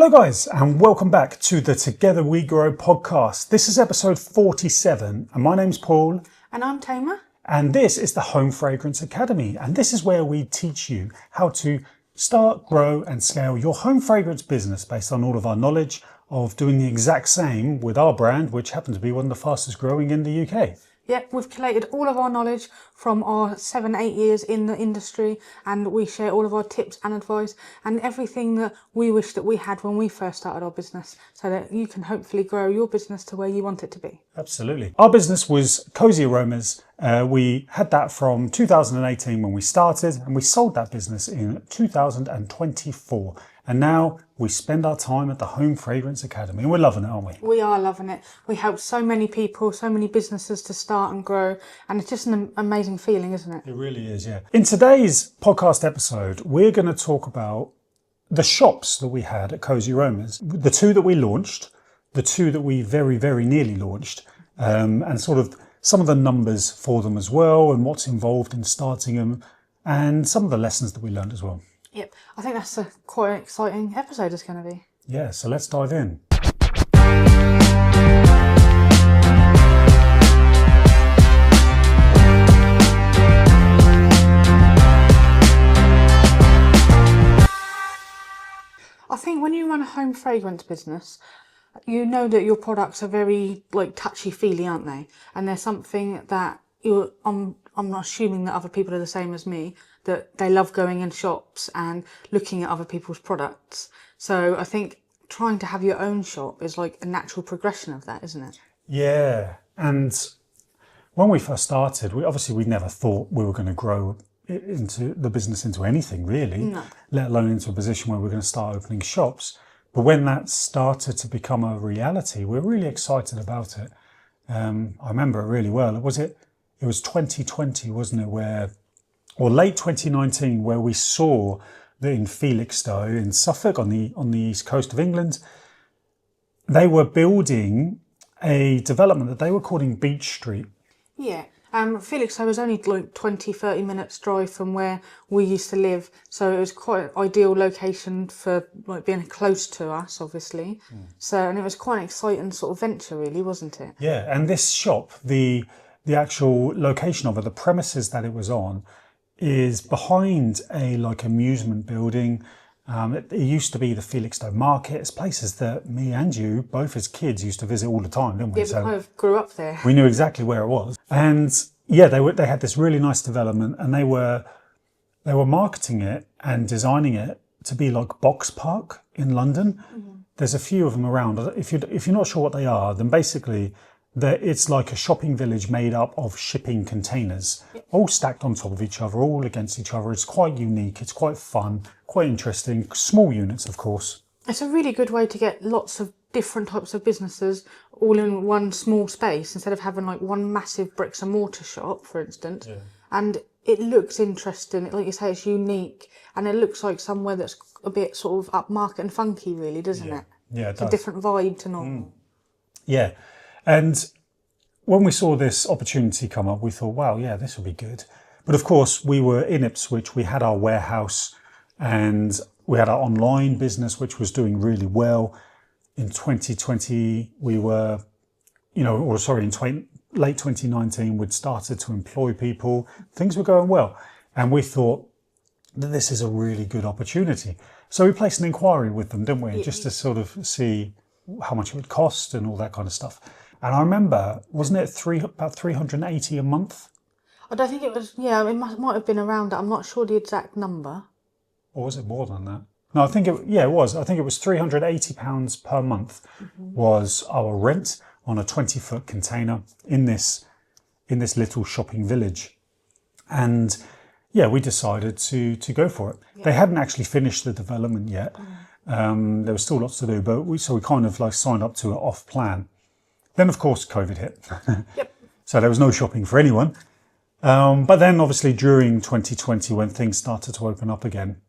Hello guys, and welcome back to the Together We Grow podcast. This is episode 47, and my name's Paul. And I'm Tamar. And this is the Home Fragrance Academy. And this is where we teach you how to start, grow and scale your home fragrance business based on all of our knowledge of doing the exact same with our brand, which happens to be one of the fastest growing in the UK. Yep, we've collated all of our knowledge from our 7-8 years in the industry, and we share all of our tips and advice and everything that we wish that we had when we first started our business, so that you can hopefully grow your business to where you want it to be. Absolutely. Our business was Cosy Aromas. We had that from 2018 when we started, and we sold that business in 2024. And now we spend our time at the Home Fragrance Academy, and we're loving it, aren't we? We are loving it. We help so many people, so many businesses to start and grow, and it's just an amazing feeling, isn't it? It really is, yeah. In today's podcast episode, we're going to talk about the shops that we had at Cosy Aromas, the two that we launched, the two that we very, very nearly launched, and sort of some of the numbers for them as well, and what's involved in starting them, and some of the lessons that we learned as well. Yep, I think that's a quite an exciting episode it's going to be. Yeah, so let's dive in. I think when you run a home fragrance business, you know that your products are very touchy-feely, aren't they? And there's something that I'm not assuming that other people are the same as me, that they love going in shops and looking at other people's products. So I think trying to have your own shop is like a natural progression of that, isn't it? Yeah, and when we first started, we never thought we were going to grow into the business into anything really, let alone into a position where we're going to start opening shops. But when that started to become a reality, we were really excited about it. I remember it really well. It was 2020, wasn't it, or late 2019, where we saw that in Felixstowe in Suffolk on the east coast of England, they were building a development that they were calling Beach Street. Yeah. Felixstowe was only 20-30 minutes drive from where we used to live, so it was quite an ideal location for being close to us, obviously. And it was quite an exciting sort of venture, really, wasn't it? Yeah, and this shop, the actual location of it, the premises that it was on, is behind a amusement building. It used to be the Felixstowe Market. It's places that me and you, both as kids, used to visit all the time, didn't we? Yeah, we kind of grew up there. We knew exactly where it was. And yeah, they had this really nice development, and they were marketing it and designing it to be like Box Park in London. There's a few of them around. If you're not sure what they are, then basically it's like a shopping village made up of shipping containers, all stacked on top of each other, all against each other. It's quite unique. It's quite fun, quite interesting. Small units, of course. It's a really good way to get lots of different types of businesses all in one small space, instead of having one massive bricks and mortar shop, for instance. Yeah. And it looks interesting. Like you say, it's unique, and it looks like somewhere that's a bit sort of upmarket and funky, really, doesn't it? Yeah, it's a different vibe to normal. Yeah. And when we saw this opportunity come up, we thought, wow, yeah, this will be good. But of course, we were in Ipswich. We had our warehouse and we had our online business, which was doing really well. In 2020, we were, in late 2019, we'd started to employ people. Things were going well. And we thought that this is a really good opportunity. So we placed an inquiry with them, didn't we? Yeah. Just to sort of see how much it would cost and all that kind of stuff. And I remember, wasn't it about 380 a month? I don't think it was. Yeah, it might have been around that. I'm not sure the exact number. Or was it more than that? No, I think it was. I think it was £380 per month was our rent on a 20-foot container in this little shopping village. And yeah, we decided to go for it. Yeah. They hadn't actually finished the development yet. There was still lots to do, but we kind of signed up to it off plan. Then, of course, COVID hit. Yep. So there was no shopping for anyone. But then, obviously, during 2020, when things started to open up again,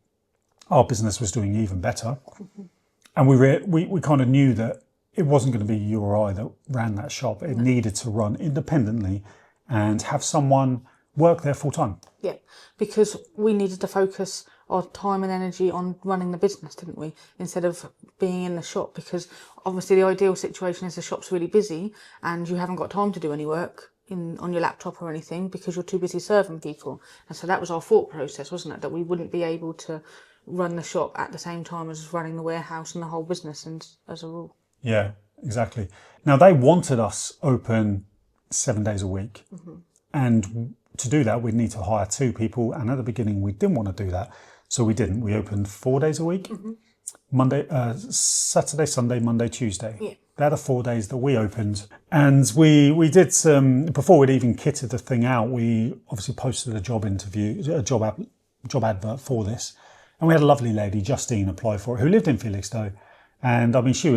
our business was doing even better. And we kind of knew that it wasn't going to be you or I that ran that shop. It needed to run independently and have someone work there full time. Yeah, because we needed to focus our time and energy on running the business, didn't we? Instead of being in the shop, because obviously the ideal situation is the shop's really busy and you haven't got time to do any work on your laptop or anything because you're too busy serving people. And so that was our thought process, wasn't it? That we wouldn't be able to run the shop at the same time as running the warehouse and the whole business, and as a rule. Yeah, exactly. Now, they wanted us open 7 days a week. And to do that, we'd need to hire 2 people. And at the beginning, we didn't want to do that. So we didn't. We opened 4 days a week. Saturday, Sunday, Monday, Tuesday. Yeah. They're the 4 days that we opened. And we did some, before we'd even kitted the thing out, we obviously posted a job advert for this. And we had a lovely lady, Justine, apply for it, who lived in Felixstowe. And I mean, she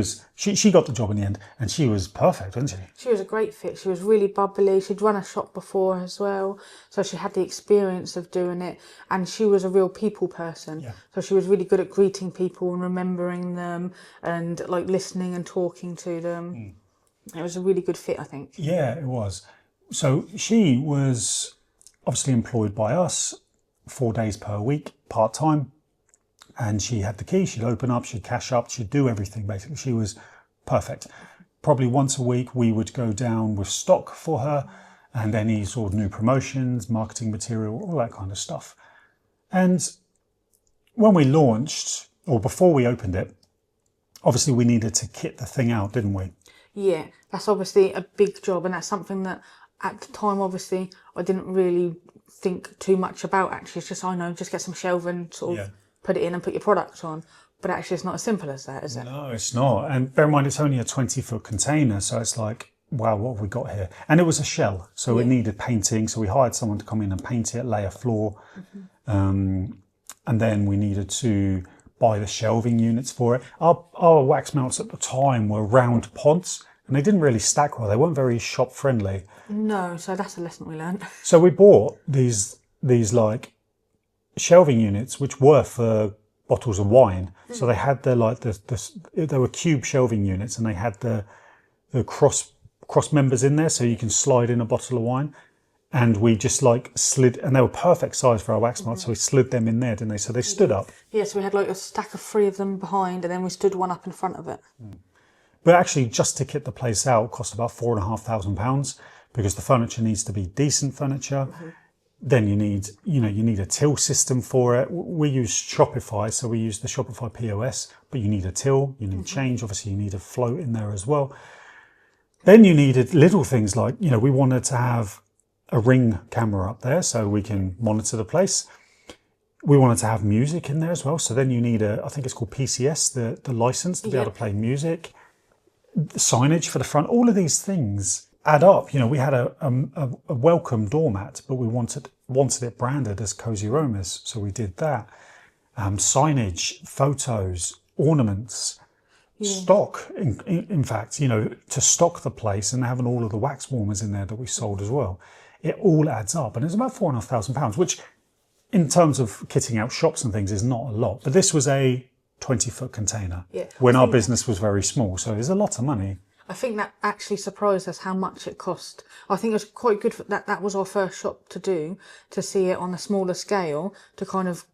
got the job in the end, and she was perfect, wasn't she? She was a great fit. She was really bubbly. She'd run a shop before as well, so she had the experience of doing it. And she was a real people person. Yeah. So she was really good at greeting people and remembering them, and like listening and talking to them. It was a really good fit, I think. Yeah, it was. So she was obviously employed by us 4 days per week, part time. And she had the key, she'd open up, she'd cash up, she'd do everything basically. She was perfect. Probably once a week we would go down with stock for her and any sort of new promotions, marketing material, all that kind of stuff. And when we launched, or before we opened it, obviously we needed to kit the thing out, didn't we? Yeah, that's obviously a big job, and that's something that at the time, obviously, I didn't really think too much about. Actually, it's just, I know, just get some shelving, sort of put it in and put your product on. But actually, it's not as simple as that, is it? No, it's not. And bear in mind, it's only a 20-foot container, so it's like, wow, what have we got here? And it was a shell, so it needed painting. So we hired someone to come in and paint it, lay a floor. And then we needed to buy the shelving units for it. Our wax melts at the time were round pods, and they didn't really stack well. They weren't very shop friendly. No, so that's a lesson we learned. So we bought these like shelving units, which were for bottles of wine. So they had they were cube shelving units, and they had the cross members in there, so you can slide in a bottle of wine. And we just like slid, and they were perfect size for our wax melts, so we slid them in there, didn't they? So they stood up. Yeah, so we had like a stack of 3 of them behind, and then we stood one up in front of it. But actually, just to kit the place out cost about £4,500, because the furniture needs to be decent furniture. Then you need a till system for it. We use Shopify, so we use the Shopify POS, but you need a till, you need change, obviously you need a float in there as well. Then you needed little things like, we wanted to have a Ring camera up there so we can monitor the place. We wanted to have music in there as well. So then you need I think it's called PCS, the license to be able to play music, the signage for the front, all of these things add up. We had a welcome doormat, but we wanted it branded as Cosy Aromas, so we did that. Signage, photos, ornaments, stock. In fact, to stock the place and having all of the wax warmers in there that we sold as well. It all adds up, and it's about £4,500, which, in terms of kitting out shops and things, is not a lot. But this was a 20-foot container when our business was very small, so it's a lot of money. I think that actually surprised us how much it cost. I think it was quite good that was our first shop to do, to see it on a smaller scale, to kind of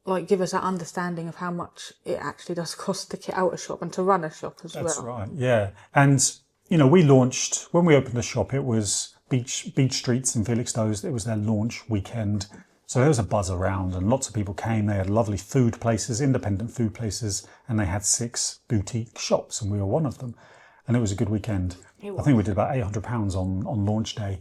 like give us that understanding of how much it actually does cost to kit out a shop and to run a shop as well. That's right, yeah. And, we launched, when we opened the shop, it was Beach Streets in Felixstowe. It was their launch weekend. So there was a buzz around and lots of people came. They had lovely food places, independent food places, and they had 6 boutique shops, and we were one of them. And it was a good weekend. I think we did about £800 on launch day.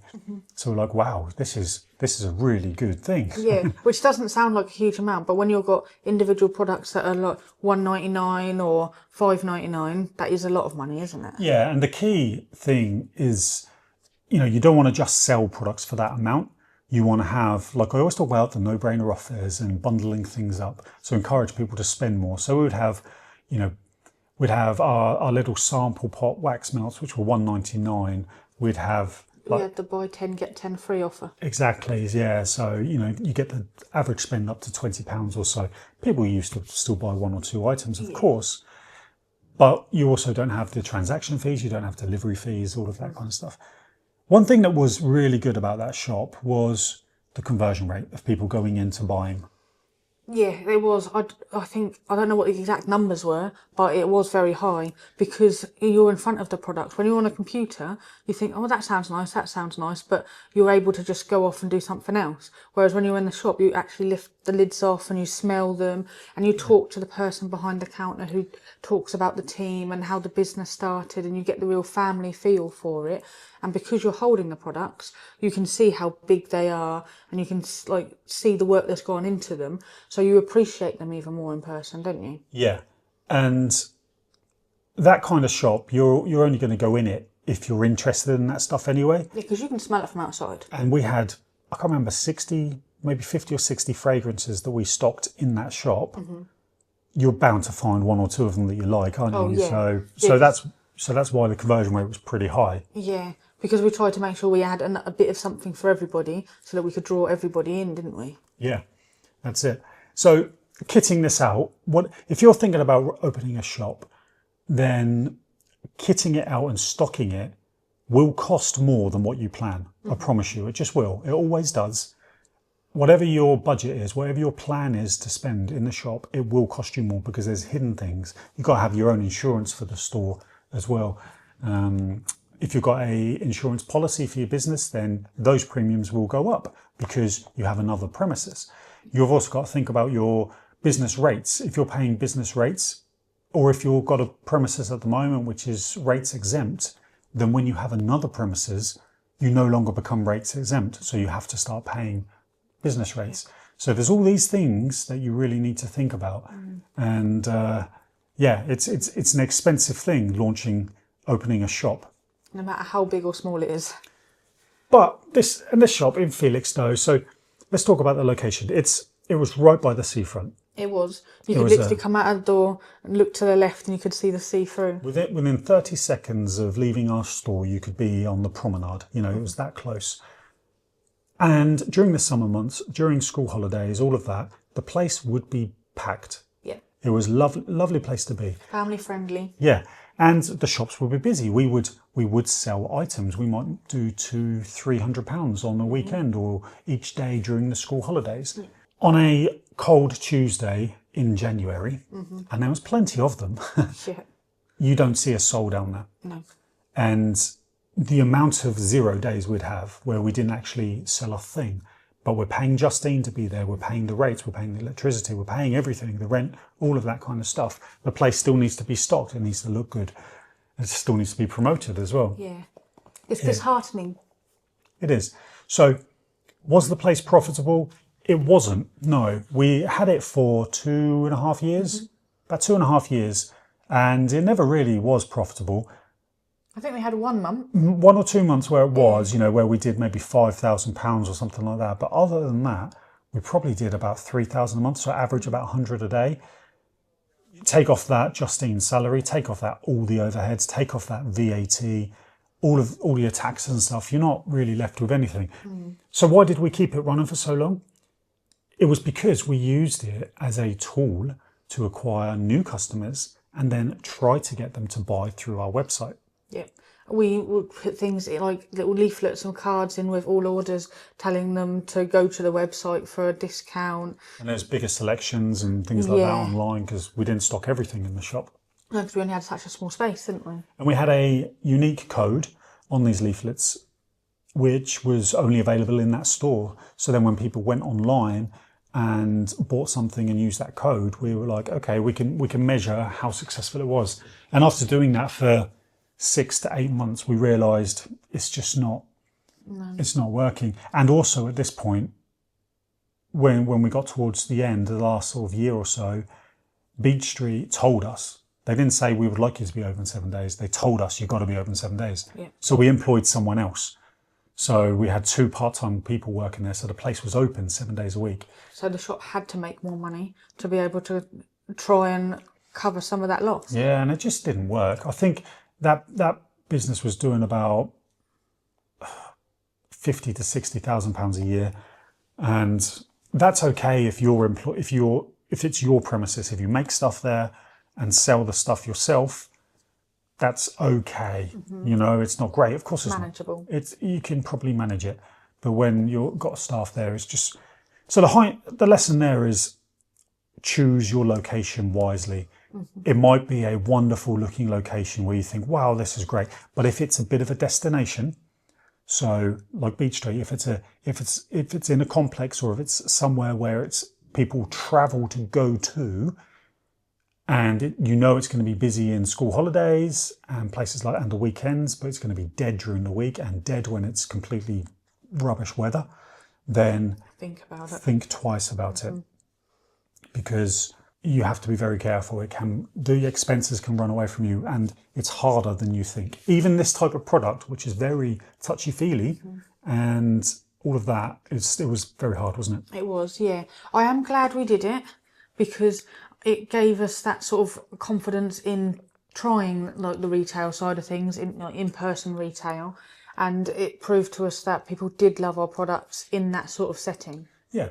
So we're like, wow, this is a really good thing. Yeah, which doesn't sound like a huge amount, but when you've got individual products that are like £1.99 or £5.99, that is a lot of money, isn't it? Yeah, and the key thing is, you don't want to just sell products for that amount. You want to have, like I always talk about, the no-brainer offers and bundling things up. So encourage people to spend more. So we would have, we'd have our little sample pot wax melts, which were £1.99. We'd have we had the buy 10 get 10 free offer. Exactly, yeah. So you get the average spend up to £20 or so. People used to still buy 1 or 2 items, of course, but you also don't have the transaction fees. You don't have delivery fees, all of that kind of stuff. One thing that was really good about that shop was the conversion rate of people going into buying. Yeah, it was. I think, I don't know what the exact numbers were, but it was very high because you're in front of the product. When you're on a computer, you think, oh, that sounds nice, but you're able to just go off and do something else. Whereas when you're in the shop, you actually lift the lids off and you smell them and you talk to the person behind the counter who talks about the team and how the business started, and you get the real family feel for it. And because you're holding the products, you can see how big they are and you can like see the work that's gone into them. So you appreciate them even more in person, don't you? Yeah. And that kind of shop, you're only going to go in it if you're interested in that stuff anyway. Yeah, because you can smell it from outside. And we had, I can't remember, 60, maybe 50 or 60 fragrances that we stocked in that shop. Mm-hmm. You're bound to find one or two of them that you like, aren't you? Oh, yeah. So that's why the conversion rate was pretty high. Yeah, because we tried to make sure we had a bit of something for everybody so that we could draw everybody in, didn't we? Yeah, that's it. So kitting this out, if you're thinking about opening a shop, then kitting it out and stocking it will cost more than what you plan. Mm-hmm. I promise you, it just will. It always does. Whatever your budget is, whatever your plan is to spend in the shop, it will cost you more because there's hidden things. You've got to have your own insurance for the store as well. If you've got a insurance policy for your business, then those premiums will go up because you have another premises. You've also got to think about your business rates. If you're paying business rates, or if you've got a premises at the moment which is rates exempt, then when you have another premises, you no longer become rates exempt. So you have to start paying business rates. So there's all these things that you really need to think about. And it's an expensive thing opening a shop. No matter how big or small it is. But this shop in Felixstowe, so let's talk about the location. It was right by the seafront. It was. You could literally come out of the door and look to the left and you could see the sea through. Within 30 seconds of leaving our store, you could be on the promenade. You know, it was that close. And during the summer months, during school holidays, all of that, the place would be packed. Yeah. It was a lovely place to be. Family friendly. Yeah. And the shops would be busy. We would sell items. We might do £200-300 on a weekend or each day during the school holidays. Yeah. On a cold Tuesday in January, and there was plenty of them, Yeah. You don't see a soul down there. No. And the amount of 0 days we'd have where we didn't actually sell a thing, but we're paying Justine to be there, we're paying the rates, we're paying the electricity, we're paying everything, the rent, all of that kind of stuff. The place still needs to be stocked, it needs to look good. It still needs to be promoted as well. Yeah. It's disheartening. It is. So, was the place profitable? It wasn't, no. We had it for 2.5 years, about 2.5 years, and it never really was profitable. I think we had 1 month. 1 or 2 months where it was, where we did maybe £5,000 or something like that. But other than that, we probably did about 3,000 a month, so average about 100 a day. Take off that Justine's salary, take off that all the overheads, take off that VAT, all your taxes and stuff. You're not really left with anything. So why did we keep it running for so long? It was because we used it as a tool to acquire new customers and then try to get them to buy through our website. Yeah. We would put things in, like little leaflets and cards in with all orders, telling them to go to the website for a discount. And there's bigger selections and things like that online because we didn't stock everything in the shop. No, because we only had such a small space, didn't we? And we had a unique code on these leaflets, which was only available in that store. So then when people went online and bought something and used that code, we were like, okay, we can measure how successful it was. And after doing that for 6 to 8 months, we realised it's just not, it's not working. And also at this point, when we got towards the end, the last sort of year or so, Beach Street told us, they didn't say we would like you to be open 7 days. They told us you've got to be open 7 days. Yeah. So we employed someone else. So we had 2 part-time people working there. So the place was open 7 days a week. So the shop had to make more money to be able to try and cover some of that loss. Yeah, and it just didn't work. I think that business was doing about £50,000 to £60,000 a year, and that's okay if it's your premises. If you make stuff there and sell the stuff yourself, that's okay. It's not great. Of course, it's manageable. You can probably manage it, But when you've got staff there, it's just so the lesson there is choose your location wisely. It might be a wonderful looking location where you think, wow, this is great. But if it's a bit of a destination, so like Beach Street, if it's in a complex, or if it's somewhere where it's people travel to go to, and it's going to be busy in school holidays and places like and the weekends, but it's going to be dead during the week and dead when it's completely rubbish weather, then think twice about it, because you have to be very careful. The expenses can run away from you, and it's harder than you think. Even this type of product, which is very touchy-feely, and all of that, it was very hard, wasn't it? It was, yeah. I am glad we did it, because it gave us that sort of confidence in trying like the retail side of things, in-person retail, and it proved to us that people did love our products in that sort of setting. Yeah.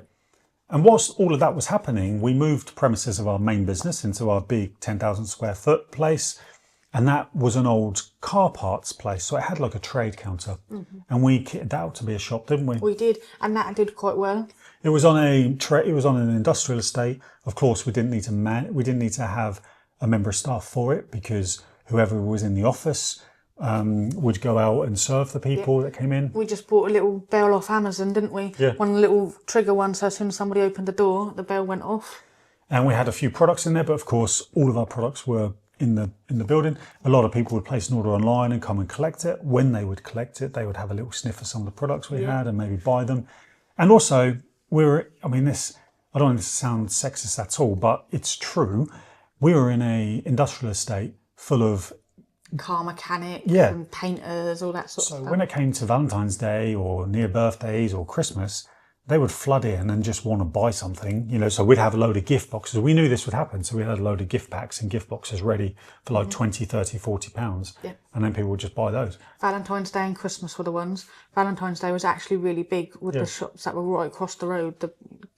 And whilst all of that was happening, we moved premises of our main business into our big 10,000 square foot place. And that was an old car parts place. So it had like a trade counter. And we kitted that out to be a shop, didn't we? We did. And that did quite well. It was on an industrial estate. Of course, we didn't need to have a member of staff for it, because whoever was in the office would go out and serve the people that came in. We just bought a little bell off Amazon, didn't we? Yeah. One little trigger one, so as soon as somebody opened the door, the bell went off. And we had a few products in there, but of course, all of our products were in the building. A lot of people would place an order online and come and collect it. When they would collect it, they would have a little sniff of some of the products we had and maybe buy them. And also, I don't want this to sound sexist at all, but it's true. We were in a industrial estate full of car mechanics and painters, all that sort of stuff. So when it came to Valentine's Day or near birthdays or Christmas, they would flood in and just want to buy something, so we'd have a load of gift boxes. We knew this would happen, so we had a load of gift packs and gift boxes ready for like 20, 30, 40 pounds. Yeah. And then people would just buy those. Valentine's Day and Christmas were the ones. Valentine's Day was actually really big with the shops that were right across the road.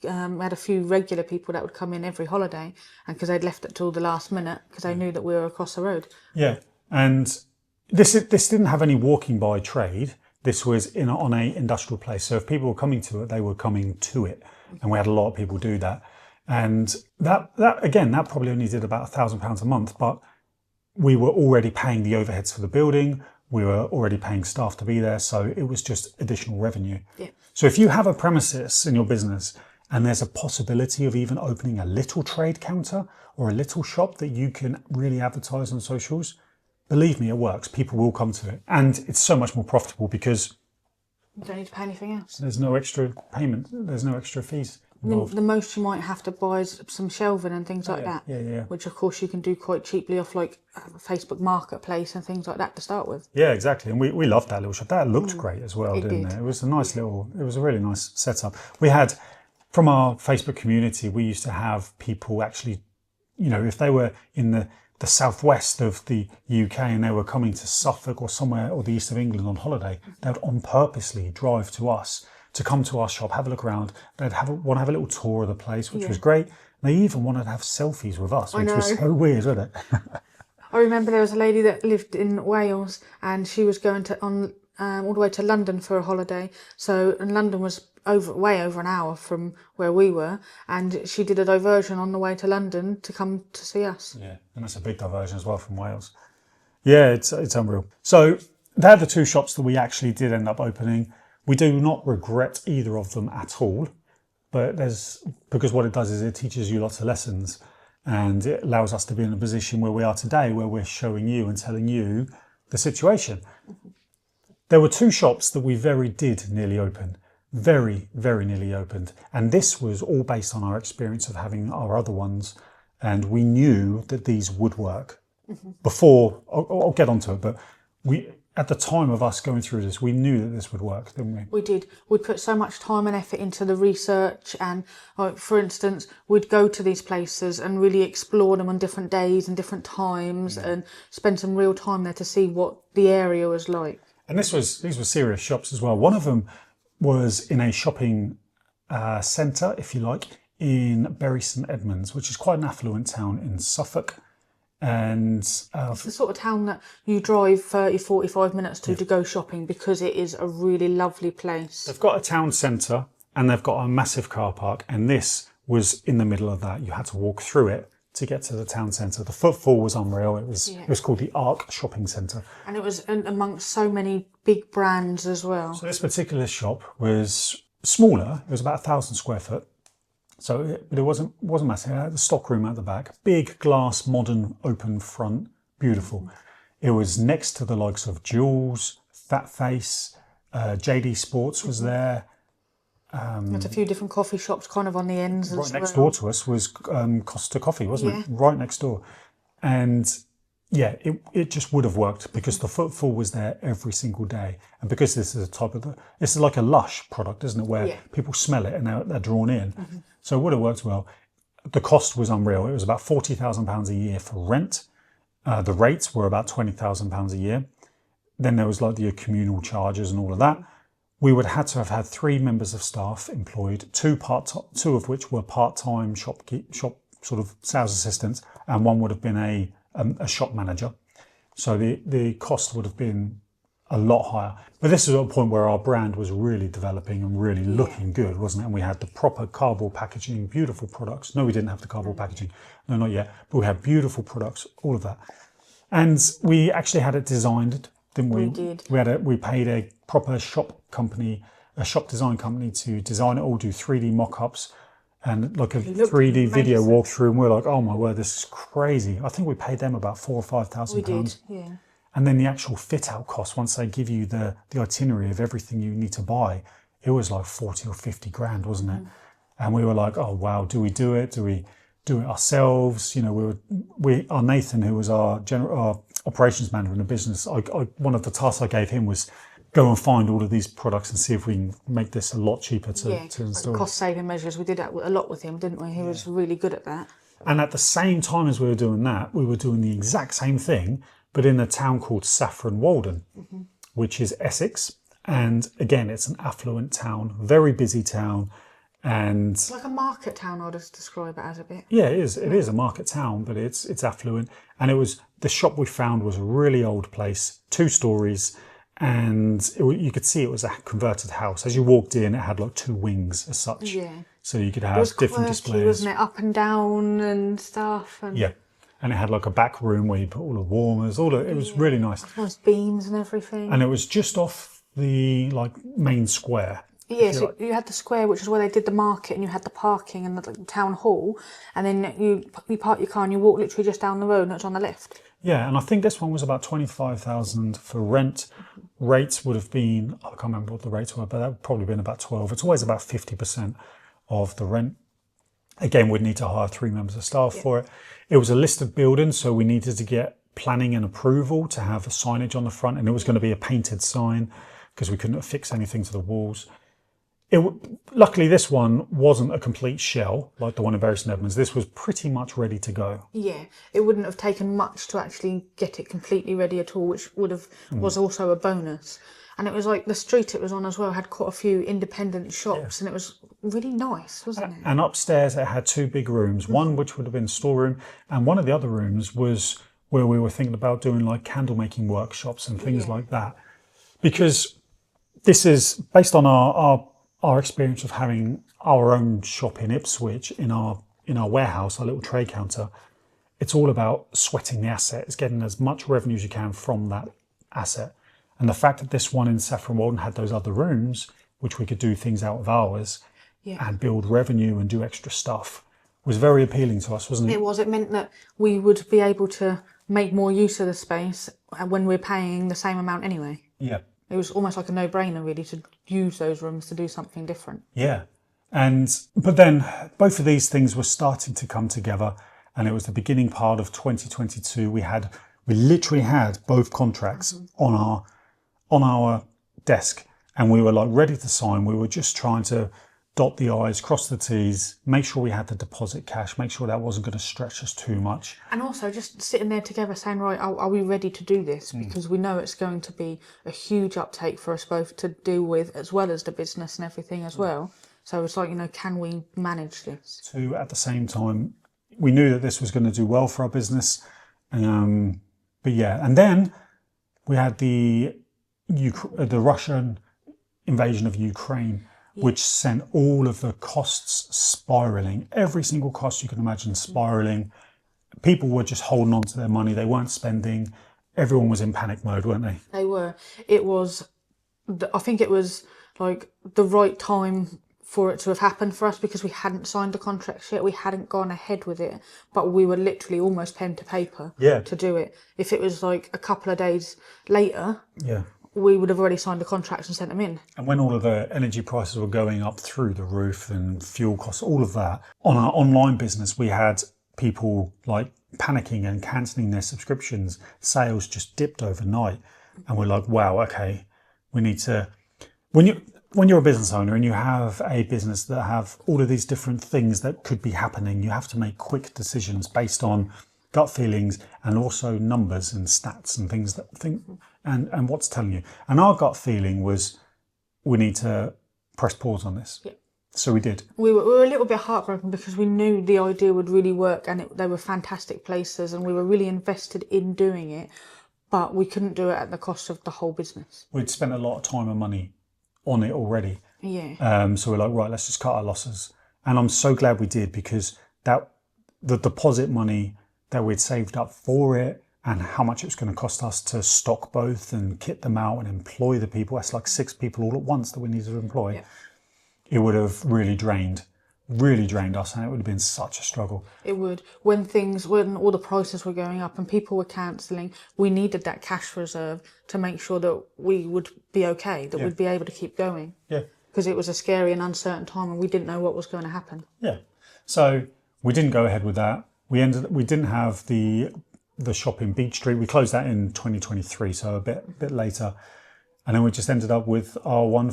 We had a few regular people that would come in every holiday, and because they'd left it till the last minute, because they knew that we were across the road. Yeah. And this didn't have any walking by trade. This was on a industrial place. So if people were coming to it, they were coming to it. And we had a lot of people do that. And that probably only did about £1,000 a month, but we were already paying the overheads for the building. We were already paying staff to be there. So it was just additional revenue. Yeah. So if you have a premises in your business and there's a possibility of even opening a little trade counter or a little shop that you can really advertise on socials, believe me, it works. People will come to it. And it's so much more profitable because you don't need to pay anything else. There's no extra payment. There's no extra fees involved. The most you might have to buy is some shelving and things like that. Yeah. Which, of course, you can do quite cheaply off like Facebook Marketplace and things like that to start with. Yeah, exactly. And we loved that little shop. That looked great as well, didn't it? It was a really nice setup. We had, from our Facebook community, we used to have people actually, if they were in the southwest of the UK and they were coming to Suffolk or somewhere, or the east of England on holiday, they would on purposely drive to us to come to our shop, have a look around. They'd want to have a little tour of the place, which was great. They even wanted to have selfies with us, which was so weird, wasn't it? I remember there was a lady that lived in Wales, and she was going all the way to London for a holiday. And London was way over an hour from where we were, and she did a diversion on the way to London to come to see us. Yeah, and that's a big diversion as well from Wales. Yeah, it's unreal. So they're the two shops that we actually did end up opening. We do not regret either of them at all, but because what it does is it teaches you lots of lessons, and it allows us to be in a position where we are today, where we're showing you and telling you the situation. There were two shops that we did nearly open. Very, very nearly opened. And this was all based on our experience of having our other ones. And we knew that these would work. Before, I'll get onto it, but at the time of us going through this, we knew that this would work, didn't we? We did. We put so much time and effort into the research, and for instance, we'd go to these places and really explore them on different days and different times and spend some real time there to see what the area was like. And these were serious shops as well. One of them was in a shopping centre, if you like, in Bury St Edmunds, which is quite an affluent town in Suffolk. And It's the sort of town that you drive 30, 45 minutes to go shopping because it is a really lovely place. they've got a town centre and they've got a massive car park, and this was in the middle of that. You had to walk through it to get to the town centre. The footfall was unreal. It was called the Arc Shopping Centre. And it was amongst so many big brands as well. So this particular shop was smaller. It was about 1,000 square foot. So, but it wasn't massive. It had the stock room at the back, big glass, modern, open front, beautiful. It was next to the likes of Jules, Fat Face, JD Sports was there. There's a few different coffee shops kind of on the ends as well. Right next door to us was Costa Coffee, wasn't it? Right next door. And yeah, it just would have worked because the footfall was there every single day. And because this is a type of, this is like a lush product, isn't it? Where people smell it and they're drawn in. So it would have worked well. The cost was unreal. It was about £40,000 a year for rent. The rates were about £20,000 a year. Then there was like the communal charges and all of that. We would have to have had 3 members of staff employed, 2 of which were part-time shop sort of sales assistants, and 1 would have been a shop manager. So the cost would have been a lot higher. But this is a point where our brand was really developing and really looking good, wasn't it? And we had the proper cardboard packaging, beautiful products. No, we didn't have the cardboard packaging. No, not yet. But we had beautiful products, all of that. And we actually had it designed, didn't we? We did. We paid a proper shop design company to design it all, do 3D mock-ups and like a 3D video walkthrough. And we're like, oh my word, this is crazy. I think we paid them about £4,000 or £5,000. We did, yeah. And then the actual fit out cost, once they give you the itinerary of everything you need to buy, it was like 40 or 50 grand, wasn't it? And we were like, oh wow, do we do it? Do we do it ourselves? You know, our Nathan, who was our operations manager in the business, one of the tasks I gave him was go and find all of these products and see if we can make this a lot cheaper to install. Like cost saving measures. We did that a lot with him, didn't we? He was really good at that. And at the same time as we were doing that, we were doing the exact same thing, but in a town called Saffron Walden, which is Essex. And again, it's an affluent town, very busy town. And it's like a market town, I'd just describe it as a bit. Yeah, it is. It is a market town, but it's affluent. And it was, the shop we found was a really old place, 2 stories. And you could see it was a converted house. As you walked in, it had like 2 wings as such. Yeah. So you could have different displays. Wasn't it? Up and down and stuff. And yeah. And it had like a back room where you put all the warmers, it was really nice. Nice beams and everything. And it was just off the like main square. Yeah, so you had the square, which is where they did the market, and you had the parking and the town hall, and then you park your car and you walk literally just down the road and it's on the left. Yeah, and I think this one was about 25,000 for rent. Rates would have been, I can't remember what the rates were, but that would probably been about 12. It's always about 50% of the rent. Again, we'd need to hire 3 members of staff for it. It was a listed building, so we needed to get planning and approval to have a signage on the front, and it was going to be a painted sign because we couldn't affix anything to the walls. Luckily, this one wasn't a complete shell like the one in Bury St Edmunds. This was pretty much ready to go. Yeah, it wouldn't have taken much to actually get it completely ready at all, which was also a bonus. And it was like the street it was on as well had quite a few independent shops, and it was really nice, wasn't it? And upstairs it had 2 big rooms, one which would have been storeroom, and one of the other rooms was where we were thinking about doing like candle making workshops and things like that. Because this is based on our experience of having our own shop in Ipswich in our warehouse, our little trade counter. It's all about sweating the asset. It's getting as much revenue as you can from that asset. And the fact that this one in Saffron Walden had those other rooms, which we could do things out of hours and build revenue and do extra stuff, was very appealing to us, wasn't it? It was. It meant that we would be able to make more use of the space when we're paying the same amount anyway. Yeah. It was almost like a no-brainer, really, to use those rooms to do something different. Yeah. But then both of these things were starting to come together, and it was the beginning part of 2022. We literally had both contracts on our desk, and we were like ready to sign. We were just trying to dot the I's, cross the T's, make sure we had the deposit cash, make sure that wasn't going to stretch us too much. And also just sitting there together saying, right, are we ready to do this? Because we know it's going to be a huge uptake for us both to deal with, as well as the business and everything as well. So it's like, can we manage this? At the same time, we knew that this was going to do well for our business. But yeah, and then we had the Russian invasion of Ukraine, which sent all of the costs spiraling. Every single cost you can imagine spiraling. People were just holding on to their money. They weren't spending. Everyone was in panic mode, weren't they? They were. It was, I think it was like the right time for it to have happened for us, because we hadn't signed the contracts yet. We hadn't gone ahead with it, but we were literally almost pen to paper to do it. If it was like a couple of days later, we would have already signed the contracts and sent them in. And when all of the energy prices were going up through the roof and fuel costs, all of that, on our online business, we had people like panicking and cancelling their subscriptions. Sales just dipped overnight. And we're like, wow, okay, we need to... When you're a business owner and you have a business that have all of these different things that could be happening, you have to make quick decisions based on gut feelings and also numbers and stats and things and what's telling you. And our gut feeling was, we need to press pause on this. Yeah. So we did. We were a little bit heartbroken because we knew the idea would really work, and they were fantastic places, and we were really invested in doing it, but we couldn't do it at the cost of the whole business. We'd spent a lot of time and money on it already. Yeah. So we're like, right, let's just cut our losses. And I'm so glad we did, because the deposit money that we'd saved up for it and how much it was going to cost us to stock both and kit them out and employ the people, that's like 6 people all at once that we needed to employ. Yeah. It would have really drained us, and it would have been such a struggle. It would. When all the prices were going up and people were cancelling, we needed that cash reserve to make sure that we would be okay, that we'd be able to keep going. Yeah. Because it was a scary and uncertain time, and we didn't know what was going to happen. Yeah. So we didn't go ahead with that. We didn't have the shop in Beach Street. We closed that in 2023, so a bit later. And then we just ended up with our one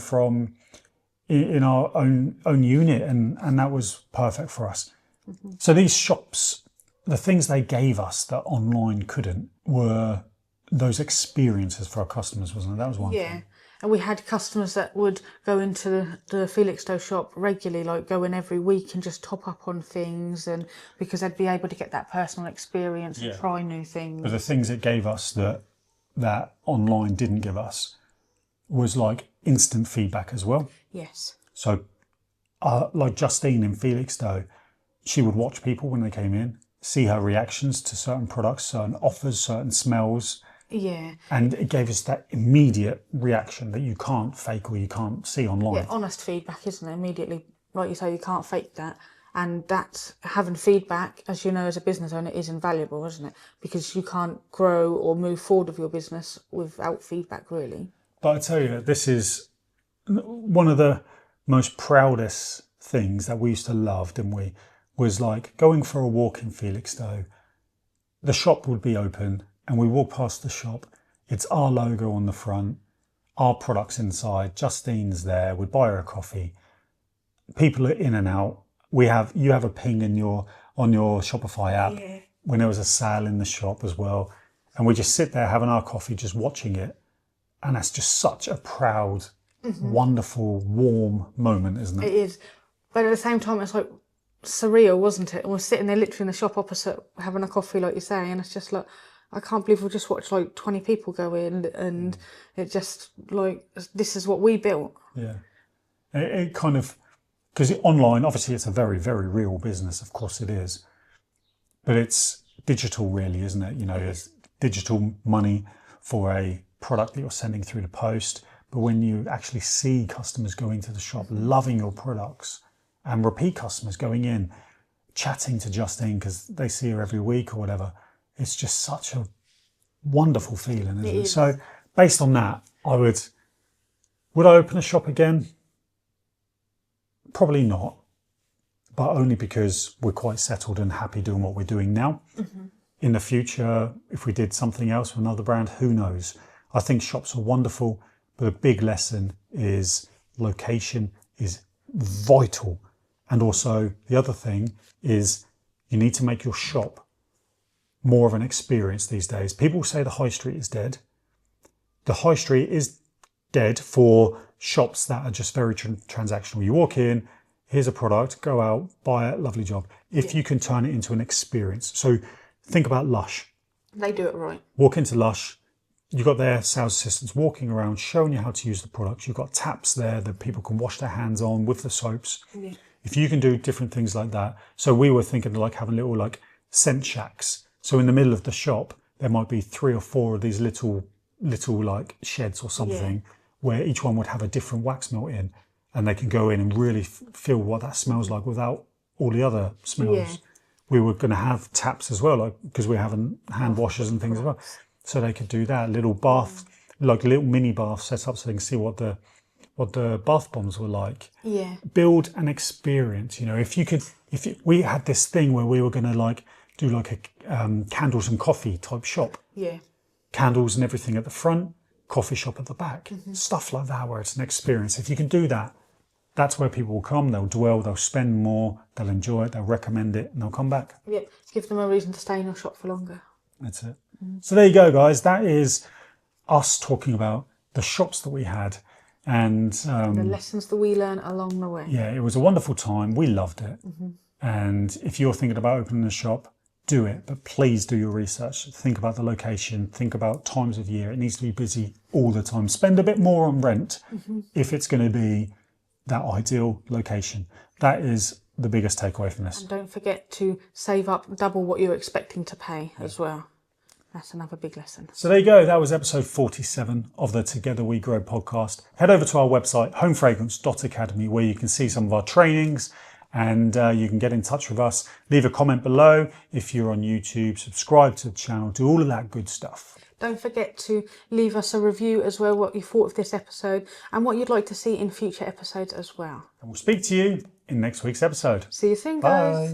in our own unit, and that was perfect for us. Mm-hmm. So these shops, the things they gave us that online couldn't, were those experiences for our customers, wasn't it? That was one thing. And we had customers that would go into the Felixstowe shop regularly, like go in every week and just top up on things, and because they'd be able to get that personal experience and try new things. But the things it gave us that online didn't give us was like instant feedback as well. Yes. So like Justine in Felixstowe, she would watch people when they came in, see her reactions to certain products, certain offers, certain smells. Yeah. And it gave us that immediate reaction that you can't fake or you can't see online. Yeah, honest feedback, isn't it? Immediately, like you say, you can't fake that. And that, having feedback, as you know, as a business owner, is invaluable, isn't it? Because you can't grow or move forward with your business without feedback, really. But I tell you, this is one of the most proudest things that we used to love, didn't we? Was like going for a walk in Felixstowe. The shop would be open and we walk past the shop. It's our logo on the front, our products inside. Justine's there. We'd buy her a coffee. People are in and out. You have a ping on your Shopify app when there was a sale in the shop as well. And we just sit there having our coffee, just watching it. And that's just such a proud, wonderful, warm moment, isn't it? It is. But at the same time, it's like surreal, wasn't it? And we're sitting there literally in the shop opposite having a coffee, like you say, and it's just like, I can't believe we just watched like 20 people go in, and it just like, this is what we built. Yeah. It kind of, because online, obviously it's a very, very real business, of course it is. But it's digital really, isn't it? You know, there's digital money for a product that you're sending through the post. But when you actually see customers going to the shop, loving your products, and repeat customers going in, chatting to Justine because they see her every week or whatever, it's just such a wonderful feeling, isn't it? So based on that, would I open a shop again? Probably not, but only because we're quite settled and happy doing what we're doing now. In the future, if we did something else with another brand, who knows? I think shops are wonderful, but a big lesson is location is vital. And also the other thing is you need to make your shop more of an experience these days. People say the high street is dead. The high street is dead for shops that are just very transactional. You walk in, here's a product, go out, buy it, lovely job. If you can turn it into an experience. So think about Lush. They do it right. Walk into Lush, you've got their sales assistants walking around, showing you how to use the products. You've got taps there that people can wash their hands on with the soaps. Yeah. If you can do different things like that. So we were thinking of like having little like scent shacks. So in the middle of the shop, there might be 3 or 4 of these little like sheds or something where each one would have a different wax melt in, and they can go in and really feel what that smells like without all the other smells. Yeah. We were going to have taps as well, like because we're having hand washers and things as well. So they could do that, little bath, like little mini bath set up so they can see what the bath bombs were like. Yeah. Build an experience. You know, we had this thing where we were going to like do like a candles and coffee type shop. Yeah. Candles and everything at the front, coffee shop at the back, stuff like that where it's an experience. If you can do that, that's where people will come, they'll dwell, they'll spend more, they'll enjoy it, they'll recommend it, and they'll come back. Yep. Give them a reason to stay in your shop for longer. That's it. So there you go, guys. That is us talking about the shops that we had and the lessons that we learn along the way. Yeah, it was a wonderful time. We loved it. And if you're thinking about opening a shop, do it, but please do your research. Think about the location, think about times of year. It needs to be busy all the time. Spend a bit more on rent if it's going to be that ideal location. That is the biggest takeaway from this. And don't forget to save up double what you're expecting to pay as well. That's another big lesson. So there you go. That was episode 47 of the Together We Grow podcast. Head over to our website, homefragrance.academy, where you can see some of our trainings and you can get in touch with us. Leave a comment below if you're on YouTube, subscribe to the channel, do all of that good stuff. Don't forget to leave us a review as well, what you thought of this episode and what you'd like to see in future episodes as well. And we'll speak to you in next week's episode. See you soon, guys. Bye.